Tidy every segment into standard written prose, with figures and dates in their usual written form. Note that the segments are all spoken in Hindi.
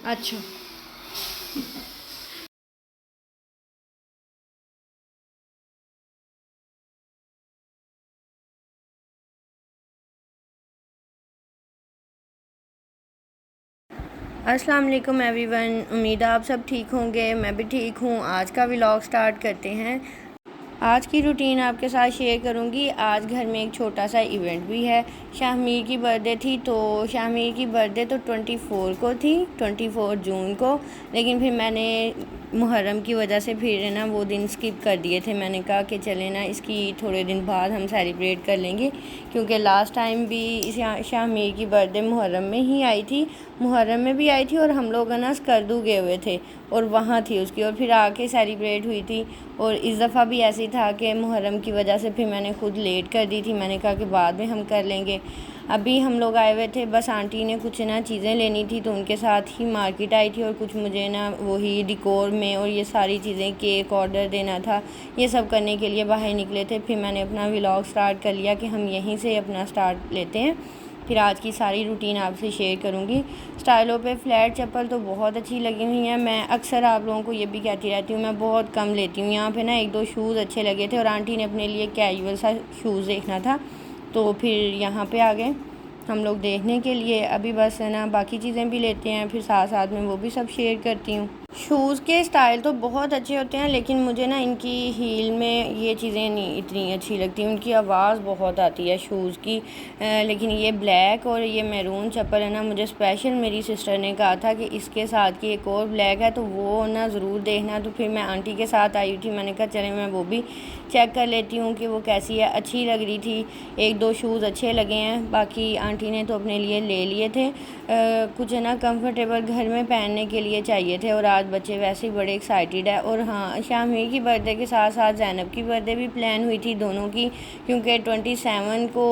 अच्छा। अस्सलाम वालेकुम एवरीवन, उम्मीद है आप सब ठीक होंगे। मैं भी ठीक हूँ। आज का व्लॉग स्टार्ट करते हैं। आज की रूटीन आपके साथ शेयर करूँगी। आज घर में एक छोटा सा इवेंट भी है। शाहमीर की बर्थडे थी, तो शाहमीर की बर्थडे तो 24 को थी, 24 जून को। लेकिन फिर मैंने मुहर्रम की वजह से फिर ना वो दिन स्किप कर दिए थे। मैंने कहा कि चले ना इसकी थोड़े दिन बाद हम सेलिब्रेट कर लेंगे, क्योंकि लास्ट टाइम भी शाहमीर की बर्थडे मुहर्रम में ही आई थी। मुहर्रम में भी आई थी और हम लोग ना स्कर्दू गए हुए थे और वहाँ थी उसकी, और फिर आके सेलिब्रेट हुई थी। और इस दफ़ा भी ऐसे ही था कि मुहर्रम की वजह से फिर मैंने खुद लेट कर दी थी। मैंने कहा कि बाद में हम कर लेंगे। अभी हम लोग आए हुए थे, बस आंटी ने कुछ ना चीज़ें लेनी थी तो उनके साथ ही मार्केट आई थी, और कुछ मुझे ना वही डिकोर में और ये सारी चीज़ें, केक ऑर्डर देना था, ये सब करने के लिए बाहर निकले थे। फिर मैंने अपना व्लॉग स्टार्ट कर लिया कि हम यहीं से अपना स्टार्ट लेते हैं। फिर आज की सारी रूटीन आपसे शेयर करूँगी। स्टाइलों पे फ्लैट चप्पल तो बहुत अच्छी लगी हुई हैं। मैं अक्सर आप लोगों को ये भी कहती रहती हूँ, मैं बहुत कम लेती हूँ। यहाँ पे ना एक दो शूज़ अच्छे लगे थे और आंटी ने अपने लिए कैजुअल सा शूज़ देखना था, तो फिर यहाँ पे आ गए हम लोग देखने के लिए। अभी बस है ना बाकी चीज़ें भी लेते हैं, फिर साथ साथ में वो भी सब शेयर करती हूँ। शूज़ के स्टाइल तो बहुत अच्छे होते हैं, लेकिन मुझे ना इनकी हील में ये चीज़ें नहीं इतनी अच्छी लगती। उनकी आवाज़ बहुत आती है शूज़ की। लेकिन ये ब्लैक और ये मैरून चप्पल है ना, मुझे स्पेशल मेरी सिस्टर ने कहा था कि इसके साथ की एक और ब्लैक है, तो वो ना ज़रूर देखना। तो फिर मैं आंटी के साथ आई थी, मैंने कहा चले मैं वो भी चेक कर लेती हूँ कि वो कैसी है। अच्छी लग रही थी, एक दो शूज़ अच्छे लगे हैं। बाकी आंटी ने तो अपने लिए ले लिए थे। कुछ है ना कंफर्टेबल घर में पहनने के लिए चाहिए थे, और आज बच्चे वैसे ही बड़े एक्साइटेड है। और हाँ, शामिर की बर्थडे के साथ साथ ज़ैनब की बर्थडे भी प्लान हुई थी दोनों की, क्योंकि 27 को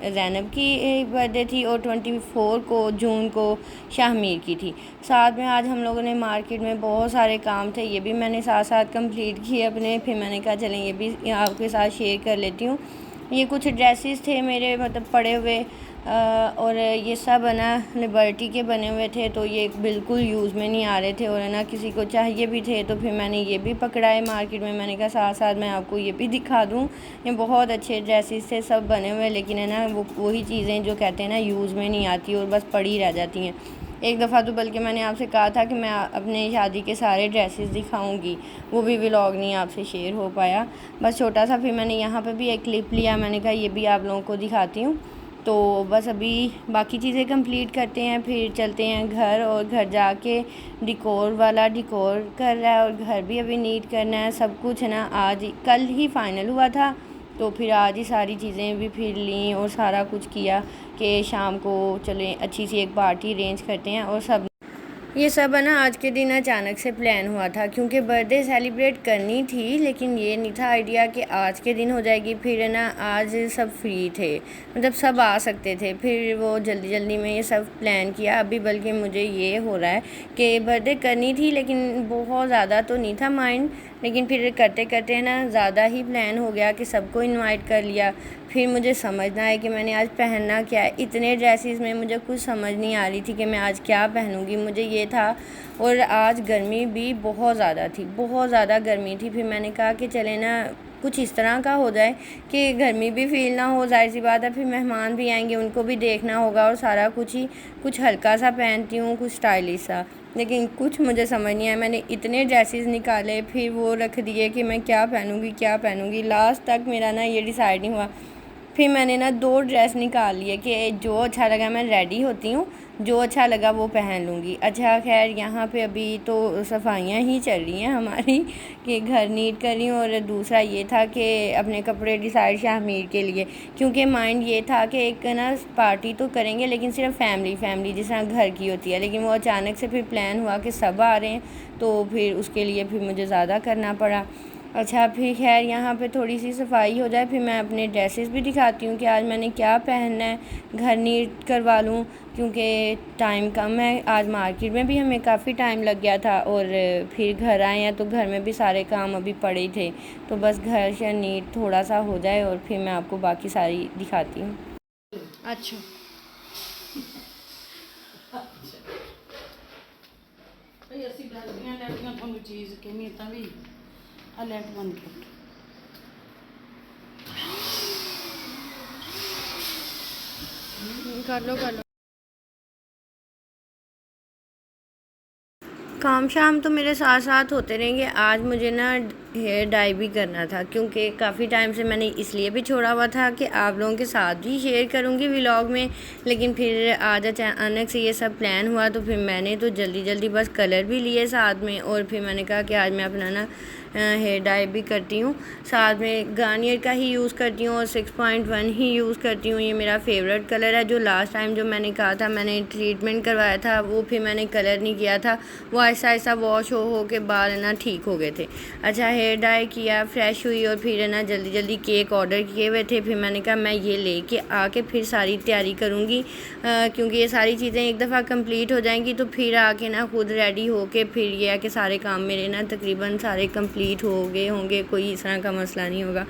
ज़ैनब की बर्थडे थी और 24 को जून को शाहमीर की थी। साथ में आज हम लोगों ने मार्केट में बहुत सारे काम थे, ये भी मैंने साथ साथ कंप्लीट किए अपने। फिर मैंने कहा चलें ये भी आपके साथ शेयर कर लेती हूँ। ये कुछ ड्रेसेस थे मेरे, मतलब पड़े हुए, और ये सब है ना लिबर्टी के बने हुए थे, तो ये बिल्कुल यूज़ में नहीं आ रहे थे और है ना किसी को चाहिए भी थे। तो फिर मैंने ये भी पकड़ाए मार्केट में। मैंने कहा साथ साथ मैं आपको ये भी दिखा दूँ। ये बहुत अच्छे ड्रेसेस थे, सब बने हुए, लेकिन है ना वो वही चीज़ें जो कहते हैं ना यूज़ में नहीं आती और बस पड़ी रह जाती हैं। एक दफ़ा तो बल्कि मैंने आपसे कहा था कि मैं अपने शादी के सारे ड्रेसेस दिखाऊंगी, वो भी व्लॉग नहीं आपसे शेयर हो पाया, बस छोटा सा। फिर मैंने यहाँ पे भी एक क्लिप लिया, मैंने कहा ये भी आप लोगों को दिखाती हूँ। तो बस अभी बाकी चीज़ें कंप्लीट करते हैं, फिर चलते हैं घर। और घर जाके डिकोर वाला डिकोर कर रहा है और घर भी अभी नीट करना है। सब कुछ है ना आज कल ही फाइनल हुआ था, तो फिर आज ही सारी चीज़ें भी फिर ली और सारा कुछ किया कि शाम को चलें अच्छी सी एक पार्टी अरेंज करते हैं। और सब ये सब है ना आज के दिन अचानक से प्लान हुआ था, क्योंकि बर्थडे सेलिब्रेट करनी थी, लेकिन ये नहीं था आइडिया कि आज के दिन हो जाएगी। फिर है ना आज सब फ्री थे, मतलब सब आ सकते थे, फिर वो जल्दी जल्दी में ये सब प्लान किया। अभी बल्कि मुझे ये हो रहा है कि बर्थडे करनी थी, लेकिन बहुत ज़्यादा तो नहीं था माइंड, लेकिन फिर करते करते ना ज़्यादा ही प्लान हो गया कि सबको इनवाइट कर लिया। फिर मुझे समझना है कि मैंने आज पहनना क्या है। इतने ड्रेसेस में मुझे कुछ समझ नहीं आ रही थी कि मैं आज क्या पहनूंगी, मुझे ये था। और आज गर्मी भी बहुत ज़्यादा थी, बहुत ज़्यादा गर्मी थी। फिर मैंने कहा कि चले ना कुछ इस तरह का हो जाए कि गर्मी भी फील ना हो, जाहिर सी बात है फिर मेहमान भी आएंगे, उनको भी देखना होगा, और सारा कुछ ही कुछ हल्का सा पहनती हूँ, कुछ स्टाइलिश सा। लेकिन कुछ मुझे समझ नहीं आया, मैंने इतने ड्रेसेस निकाले, फिर वो रख दिए कि मैं क्या पहनूंगी क्या पहनूंगी। लास्ट तक मेरा ना ये डिसाइड नहीं हुआ। फिर मैंने ना दो ड्रेस निकाल लिए कि जो अच्छा लगा मैं रेडी होती हूँ, जो अच्छा लगा वो पहन लूँगी। अच्छा खैर यहाँ पे अभी तो सफाइयाँ ही चल रही हैं हमारी कि घर नीट कर रही हूँ। और दूसरा ये था कि अपने कपड़े डिसाइड शामिर के लिए, क्योंकि माइंड ये था कि एक ना पार्टी तो करेंगे लेकिन सिर्फ फैमिली फैमिली जिस तरह घर की होती है, लेकिन वो अचानक से फिर प्लान हुआ कि सब आ रहे हैं, तो फिर उसके लिए फिर मुझे ज़्यादा करना पड़ा। अच्छा फिर खैर यहाँ पे थोड़ी सी सफाई हो जाए, फिर मैं अपने ड्रेसेस भी दिखाती हूँ कि आज मैंने क्या पहनना है, घर नीट करवा लूँ, क्योंकि टाइम कम है। आज मार्केट में भी हमें काफ़ी टाइम लग गया था, और फिर घर आए हैं तो घर में भी सारे काम अभी पड़े ही थे। तो बस घर से नीट थोड़ा सा हो जाए और फिर मैं आपको बाकी सारी दिखाती हूँ। अच्छा। ਅਸੀਂ ਦੱਸਦੀਆਂ ਲੈਟੀਆਂ ਤੁਹਾਨੂੰ ਚੀਜ਼ ਕਹਿੰਦੀ ਤਾਂ ਵੀ ਆ ਲੈਟ ਬੰਦ ਕਰ। कर लो। काम शाम तो मेरे साथ साथ होते रहेंगे। आज मुझे ना हेयर डाई भी करना था, क्योंकि काफ़ी टाइम से मैंने इसलिए भी छोड़ा हुआ था कि आप लोगों के साथ भी शेयर करूँगी व्लॉग में, लेकिन फिर आज अचानक से ये सब प्लान हुआ तो फिर मैंने तो जल्दी जल्दी बस कलर भी लिए साथ में, और फिर मैंने कहा कि आज मैं अपना ना हेयर डाई भी करती हूँ। साथ में गार्नियर का ही यूज़ करती हूँ और 6.1 ही यूज़ करती हूँ। ये मेरा फेवरेट कलर है। जो लास्ट टाइम जो मैंने कहा था मैंने ट्रीटमेंट करवाया था, वो फिर मैंने कलर नहीं किया था, वो ऐसा ऐसा वॉश हो के बाल है ना ठीक हो गए थे। अच्छा, हेयर डाई किया, फ्रेश हुई और फिर है ना जल्दी जल्दी केक ऑर्डर किए हुए थे। फिर मैंने कहा मैं ये लेके आके फिर सारी तैयारी करूँगी, क्योंकि ये सारी चीज़ें एक दफ़ा कंप्लीट हो जाएंगी तो फिर आके ना खुद रेडी होके फिर ये है कि सारे काम मेरे ना तकरीबन सारे कंप्लीट हो गए होंगे, कोई इस तरह का मसला नहीं होगा।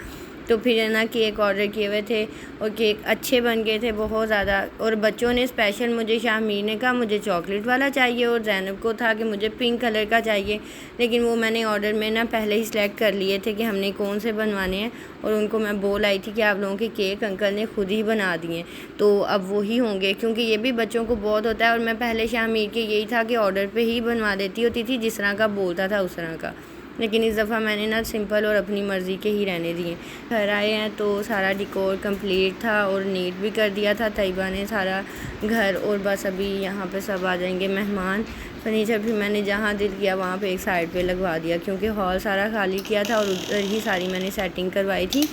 तो फिर है ना केक ऑर्डर किए हुए थे और केक अच्छे बन गए थे बहुत ज़्यादा। और बच्चों ने स्पेशल मुझे शाहमीर ने कहा मुझे चॉकलेट वाला चाहिए और ज़ैनब को था कि मुझे पिंक कलर का चाहिए, लेकिन वो मैंने ऑर्डर में ना पहले ही सिलेक्ट कर लिए थे कि हमने कौन से बनवाने हैं, और उनको मैं बोल आई थी कि आप लोगों के केक अंकल ने खुद ही बना दिए, तो अब वही होंगे, क्योंकि ये भी बच्चों को बहुत होता है। और मैं पहले शाहमीर के यही था कि ऑर्डर पर ही बनवा देती होती थी, जिस तरह का बोलता था उस तरह का, लेकिन इस दफ़ा मैंने ना सिंपल और अपनी मर्ज़ी के ही रहने दिए। घर आए हैं तो सारा डिकोर कंप्लीट था और नीट भी कर दिया था तैयबा ने सारा घर, और बस अभी यहाँ पे सब आ जाएंगे मेहमान। फर्नीचर भी मैंने जहाँ दिल किया वहाँ पे एक साइड पे लगवा दिया, क्योंकि हॉल सारा खाली किया था और उधर ही सारी मैंने सेटिंग करवाई थी।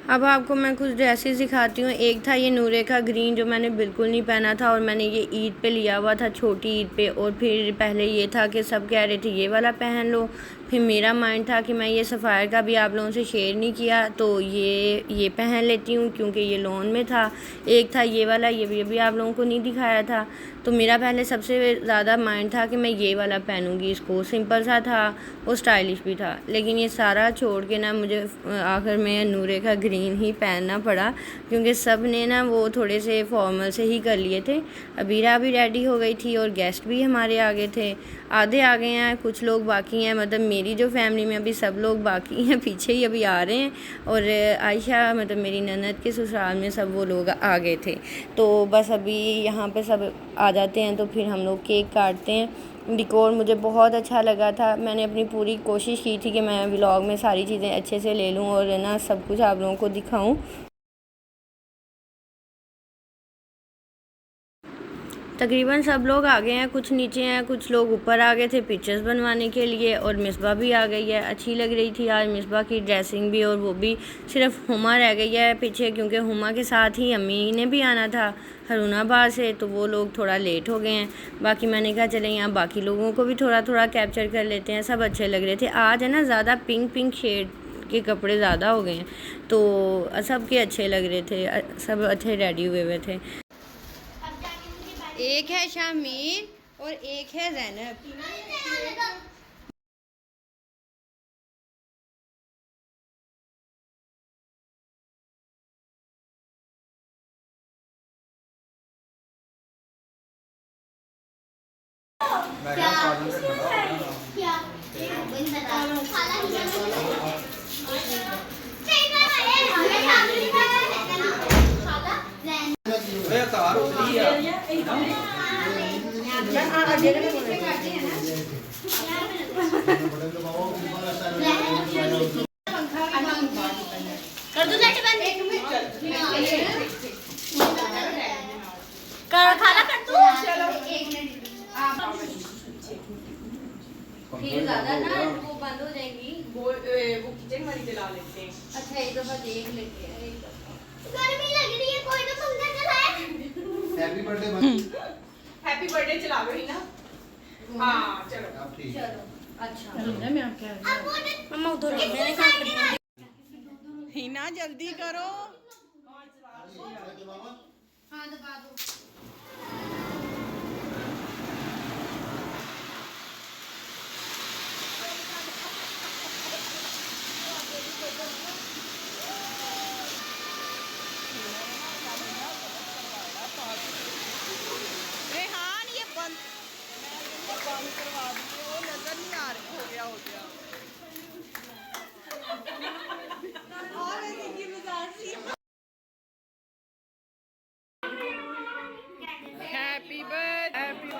अब आपको मैं कुछ ड्रेसेस दिखाती हूँ। एक था ये नूरे का ग्रीन जो मैंने बिल्कुल नहीं पहना था, और मैंने ये ईद पे लिया हुआ था, छोटी ईद पे। और फिर पहले ये था कि सब कह रहे थे ये वाला पहन लो, फिर मेरा माइंड था कि मैं ये सफ़ायर का भी आप लोगों से शेयर नहीं किया तो ये पहन लेती हूँ, क्योंकि ये लोन में था। एक था ये वाला, ये भी आप लोगों को नहीं दिखाया था, तो मेरा पहले सबसे ज़्यादा माइंड था कि मैं ये वाला पहनूँगी, इसको सिंपल सा था और स्टाइलिश भी था। लेकिन ये सारा छोड़ के ना मुझे आखिर में नूरे का ग्रीन ही पहनना पड़ा, क्योंकि सब ने ना वो थोड़े से फॉर्मल से ही कर लिए थे। अबीरा भी रेडी हो गई थी और गेस्ट भी हमारे आगे थे, आधे आ गए हैं, कुछ लोग बाकी हैं, मतलब मेरी जो फैमिली में अभी सब लोग बाकी हैं, पीछे ही अभी आ रहे हैं। और आयशा मतलब मेरी ननद के ससुराल में सब वो लोग आ गए थे, तो बस अभी यहाँ पे सब आ जाते हैं तो फिर हम लोग केक काटते हैं। डिकोर मुझे बहुत अच्छा लगा था। मैंने अपनी पूरी कोशिश की थी कि मैं व्लॉग में सारी चीज़ें अच्छे से ले लूँ और ना सब कुछ आप लोगों को दिखाऊँ। तकरीबन सब लोग आ गए हैं, कुछ नीचे हैं, कुछ लोग ऊपर आ गए थे पिक्चर्स बनवाने के लिए, और मिसबा भी आ गई है। अच्छी लग रही थी आज मिसबा की ड्रेसिंग भी, और वो भी सिर्फ हुमा रह गई है पीछे, क्योंकि हुमा के साथ ही अम्मी ने भी आना था हरूनाबाद से, तो वो लोग थोड़ा लेट हो गए हैं। बाकी मैंने कहा चले यहाँ बाकी लोगों को भी थोड़ा थोड़ा कैप्चर कर लेते हैं। सब अच्छे लग रहे थे। आज है ना ज़्यादा पिंक पिंक शेड के कपड़े ज़्यादा हो गए हैं, तो सब के अच्छे लग रहे थे, सब अच्छे रेडी हुए थे। एक है शामीर और एक है ज़ैनब। कर दो लाइट बंद। एक मिनट कर खाला कर दो। चलो एक मिनट फिर ज़्यादा ना वो बंद हो जाएंगी। वो किचन वाली जला लेते हैं। अच्छा एक दफ़ा देख लेते हैं। गर्मी लग रही है, कोई तो पंखा चलाए। हैप्पी बर्थडे हैप्पी बर्थडे चला दो ही ना। हाँ चलो आप ठीक अच्छा मैं आप क्या मम्मा उधर मैंने कहा हिना जल्दी करो। हाँ दबा दो। बंद करवा दिए, वो नजर नहीं आ रही, हो गया हैप्पी बर्थडे।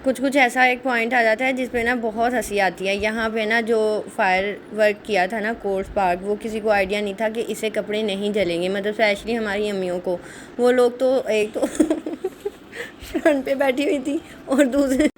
कुछ कुछ ऐसा एक पॉइंट आ जाता है जिस पे ना बहुत हंसी आती है। यहाँ पे ना जो फायर वर्क किया था ना कोर्स पार्क, वो किसी को आइडिया नहीं था कि इससे कपड़े नहीं जलेंगे, मतलब स्पेशली हमारी अम्मियों को। वो लोग तो एक तो फ्रंट पे बैठी हुई थी और दूसरे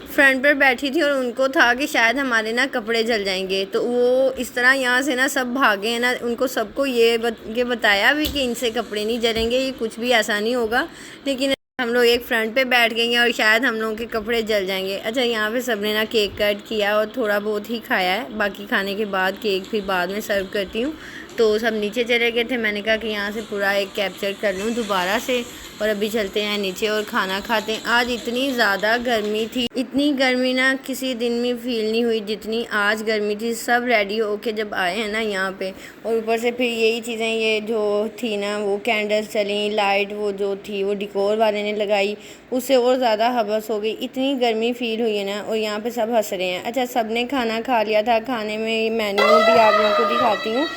फ्रंट पर बैठी थी और उनको था कि शायद हमारे ना कपड़े जल जाएंगे, तो वो इस तरह यहाँ से ना सब भागे हैं ना। उनको सबको ये बताया भी कि इनसे कपड़े नहीं जलेंगे, ये कुछ भी ऐसा नहीं होगा, लेकिन हम लोग एक फ्रंट पे बैठ गए हैं और शायद हम लोगों के कपड़े जल जाएंगे। अच्छा, यहाँ पे सबने ना केक कट किया और थोड़ा बहुत ही खाया है, बाकी खाने के बाद केक फिर बाद में सर्व करती हूँ। तो सब नीचे चले गए थे, मैंने कहा कि यहाँ से पूरा एक कैप्चर कर लूँ दोबारा से, और अभी चलते हैं नीचे और खाना खाते हैं। आज इतनी ज़्यादा गर्मी थी, इतनी गर्मी ना किसी दिन में फ़ील नहीं हुई जितनी आज गर्मी थी। सब रेडी होके जब आए हैं ना यहाँ पे, और ऊपर से फिर यही चीज़ें ये जो थी ना, वो कैंडल्स चली, लाइट वो जो थी वो डिकोर वाले ने लगाई, उससे और ज़्यादा हवस हो गई। इतनी गर्मी फ़ील हुई है ना, और यहाँ पे सब हंस रहे हैं। अच्छा, सब ने खाना खा लिया था, खाने में मेन्यू भी आप लोगों को दिखाती हूँ।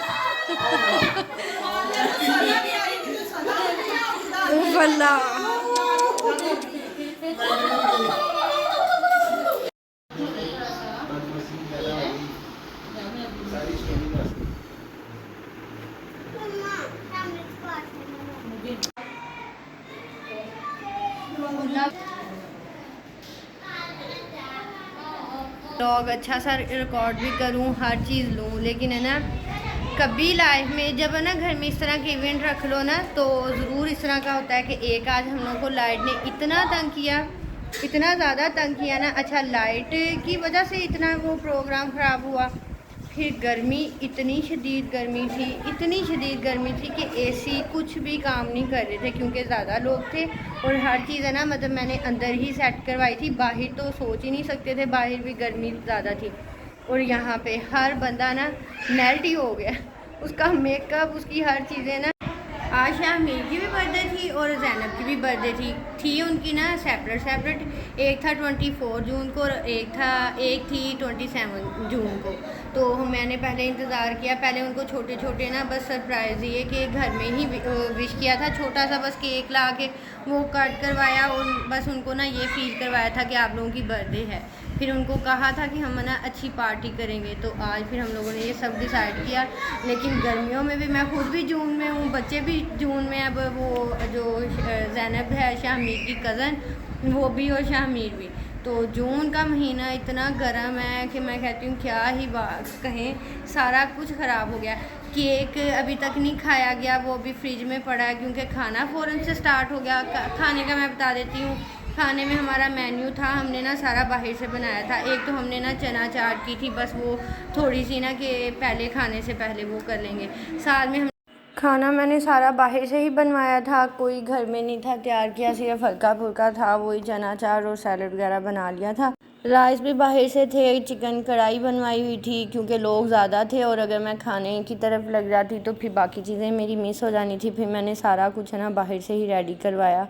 व्लॉग अच्छा सा रिकॉर्ड भी करूँ, हर चीज़ लूँ, लेकिन है ना कभी लाइफ में जब है ना घर में इस तरह के इवेंट रख लो ना, तो ज़रूर इस तरह का होता है कि एक आज हम लोगों को लाइट ने इतना तंग किया, इतना ज़्यादा तंग किया ना। अच्छा, लाइट की वजह से इतना वो प्रोग्राम ख़राब हुआ। फिर गर्मी, इतनी शदीद गर्मी थी, इतनी शदीद गर्मी थी कि एसी कुछ भी काम नहीं कर रहे थे, क्योंकि ज़्यादा लोग थे। और हर चीज़ है ना, मतलब मैंने अंदर ही सेट करवाई थी, बाहर तो सोच ही नहीं सकते थे, बाहर भी गर्मी ज़्यादा थी। और यहाँ पे हर बंदा ना मेल्ट ही हो गया, उसका मेकअप, उसकी हर चीज़ें ना। आज शाहमीर की भी बर्थडे थी और ज़ैनब की भी बर्थडे थी उनकी ना सेपरेट। एक था 24 जून को और एक थी 27 जून को। तो मैंने पहले इंतज़ार किया, पहले उनको छोटे छोटे ना बस सरप्राइज़ ये कि घर में ही विश किया था, छोटा सा बस केक ला के वो कट करवाया और बस उनको ना ये फील करवाया था कि आप लोगों की बर्थडे है। फिर उनको कहा था कि हम ना अच्छी पार्टी करेंगे, तो आज फिर हम लोगों ने ये सब डिसाइड किया। लेकिन गर्मियों में भी मैं खुद भी जून में हूँ, बच्चे भी जून में। अब वो जो ज़ैनब है शाहमीर की कज़न, वो भी और शाहमीर भी, तो जून का महीना इतना गर्म है कि मैं कहती हूँ क्या ही बात कहें, सारा कुछ ख़राब हो गया। केक अभी तक नहीं खाया गया, वो अभी फ्रिज में पड़ा है, क्योंकि खाना फ़ौरन से स्टार्ट हो गया। खाने का मैं बता देती हूँ, खाने में हमारा मेन्यू था, हमने ना सारा बाहर से बनाया था। एक तो हमने ना चना चाट की थी, बस वो थोड़ी सी ना कि पहले खाने से पहले वो कर लेंगे। साथ में हम खाना मैंने सारा बाहर से ही बनवाया था, कोई घर में नहीं था तैयार किया, सिर्फ हल्का फुल्का था, वही चना चाट और सैलड वगैरह बना लिया था। राइस भी बाहर से थे, चिकन कढ़ाई बनवाई हुई थी क्योंकि लोग ज़्यादा थे, और अगर मैं खाने की तरफ लग जाती तो फिर बाकी चीज़ें मेरी मिस हो जानी थी। फिर मैंने सारा कुछ है ना बाहर से ही रेडी करवाया।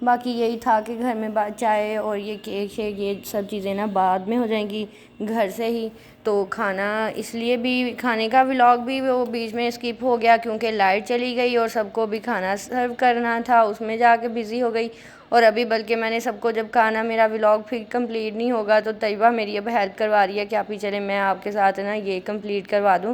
बाकी यही था कि घर में चाय और ये केक शेक ये सब चीज़ें ना बाद में हो जाएंगी घर से ही। तो खाना इसलिए भी, खाने का व्लॉग भी वो बीच में स्किप हो गया क्योंकि लाइट चली गई और सबको भी खाना सर्व करना था, उसमें जाके बिज़ी हो गई। और अभी बल्कि मैंने सबको, जब खाना मेरा व्लॉग फिर कंप्लीट नहीं होगा तो तैयबा मेरी अब हेल्प करवा रही है कि आप ही चले मैं आपके साथ ना ये कंप्लीट करवा दूँ,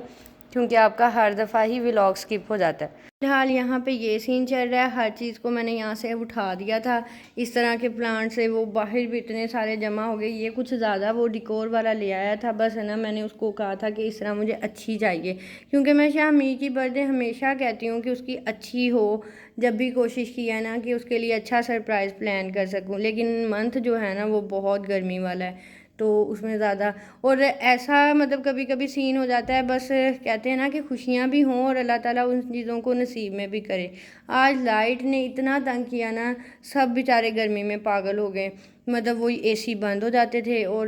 क्योंकि आपका हर दफ़ा ही व्लॉग स्किप हो जाता है। फिलहाल यहाँ पे ये सीन चल रहा है, हर चीज़ को मैंने यहाँ से उठा दिया था। इस तरह के प्लांट से वो बाहर भी इतने सारे जमा हो गए, ये कुछ ज़्यादा वो डिकोर वाला ले आया था, बस है ना मैंने उसको कहा था कि इस तरह मुझे अच्छी चाहिए, क्योंकि मैं शाहमीर की बर्थडे हमेशा कहती हूँ कि उसकी अच्छी हो। जब भी कोशिश की है ना कि उसके लिए अच्छा सरप्राइज़ प्लान कर सकूँ, लेकिन मंथ जो है ना वो बहुत गर्मी वाला है, तो उसमें ज़्यादा और ऐसा मतलब कभी कभी सीन हो जाता है। बस कहते हैं ना कि खुशियाँ भी हों और अल्लाह ताला उन चीज़ों को नसीब में भी करे। आज लाइट ने इतना तंग किया ना, सब बेचारे गर्मी में पागल हो गए, मतलब वही एसी बंद हो जाते थे और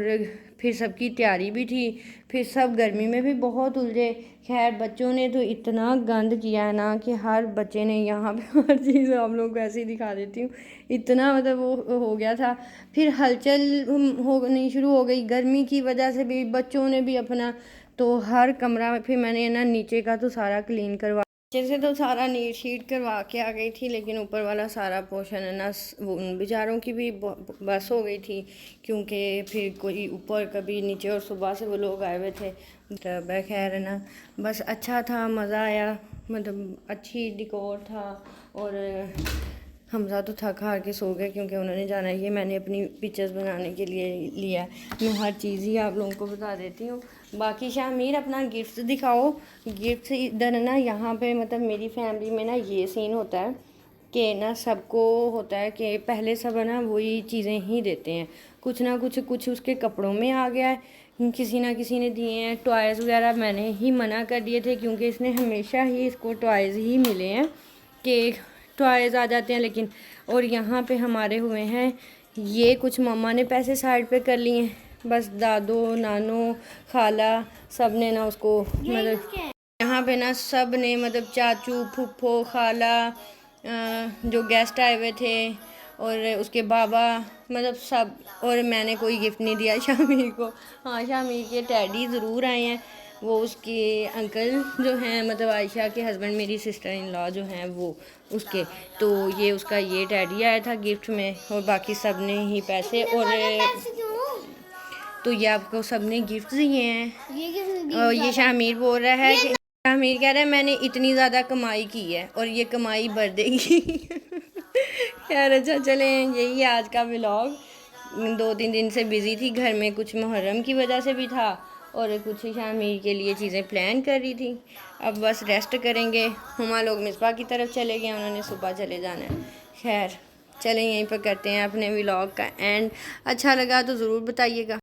फिर सबकी तैयारी भी थी, फिर सब गर्मी में भी बहुत उलझे। खैर बच्चों ने तो इतना गंद किया है ना कि हर बच्चे ने यहाँ पे हर चीज़ आप लोगों को ऐसे ही दिखा देती हूँ, इतना मतलब वो हो गया था। फिर हलचल होनी शुरू हो गई गर्मी की वजह से भी, बच्चों ने भी अपना, तो हर कमरा फिर मैंने ना नीचे का तो सारा क्लीन करवा, नीचे से तो सारा नीट शीट करवा के आ गई थी, लेकिन ऊपर वाला सारा पोर्शन है ना वो उन बेचारों की भी बस हो गई थी, क्योंकि फिर कोई ऊपर कभी नीचे, और सुबह से वो लोग आए हुए थे। तब खैर है ना, बस अच्छा था, मज़ा आया, मतलब अच्छी डिकोर था। और हमजा तो थक हार के सो गए क्योंकि उन्होंने जाना है। ये मैंने अपनी पिक्चर्स बनाने के लिए लिया है, मैं हर चीज़ ही आप लोगों को बता देती हूँ। बाकी शामिर अपना गिफ्ट दिखाओ। गिफ्ट इधर ना, यहाँ पे मतलब मेरी फैमिली में ना ये सीन होता है कि ना सबको होता है कि पहले सब है ना वही चीज़ें ही देते हैं, कुछ ना कुछ उसके कपड़ों में आ गया है, किसी ना किसी ने दिए हैं। टॉयज़ वगैरह मैंने ही मना कर दिए थे क्योंकि इसने हमेशा ही इसको टॉयज़ ही मिले हैं कि टॉयज़ आ जाते हैं, लेकिन और यहाँ पे हमारे हुए हैं ये, कुछ मम्मा ने पैसे साइड पे कर लिए हैं, बस दादो नानो खाला सब ने ना उसको मतलब यहाँ पे ना सब ने मतलब चाचू फूफो खाला जो गेस्ट आए हुए थे और उसके बाबा, मतलब सब, और मैंने कोई गिफ्ट नहीं दिया शामिर को। हाँ शामिर के टैडी ज़रूर आए हैं, वो उसके अंकल जो हैं मतलब आयशा के हस्बैंड, मेरी सिस्टर इन लॉ जो हैं वो उसके, तो ये उसका ये टैडी आया था गिफ्ट में, और बाकी सब ने ही पैसे, और तो ये आपको सब ने गिफ्ट दिए हैं। और ये शामिर बोल रहा है कि शामिर कह रहा है मैंने इतनी ज़्यादा कमाई की है और ये कमाई बढ़ देगी। खैर अच्छा चलें, यही आज का व्लॉग। 2-3 दिन से बिज़ी थी घर में, कुछ मुहर्रम की वजह से भी था और कुछ शामिर के लिए चीज़ें प्लान कर रही थी। अब बस रेस्ट करेंगे। हुमा लोग मिसबा की तरफ चले गए, उन्होंने सुबह चले जाना है। खैर चलें, यहीं पर करते हैं अपने व्लॉग का एंड। अच्छा लगा तो ज़रूर बताइएगा।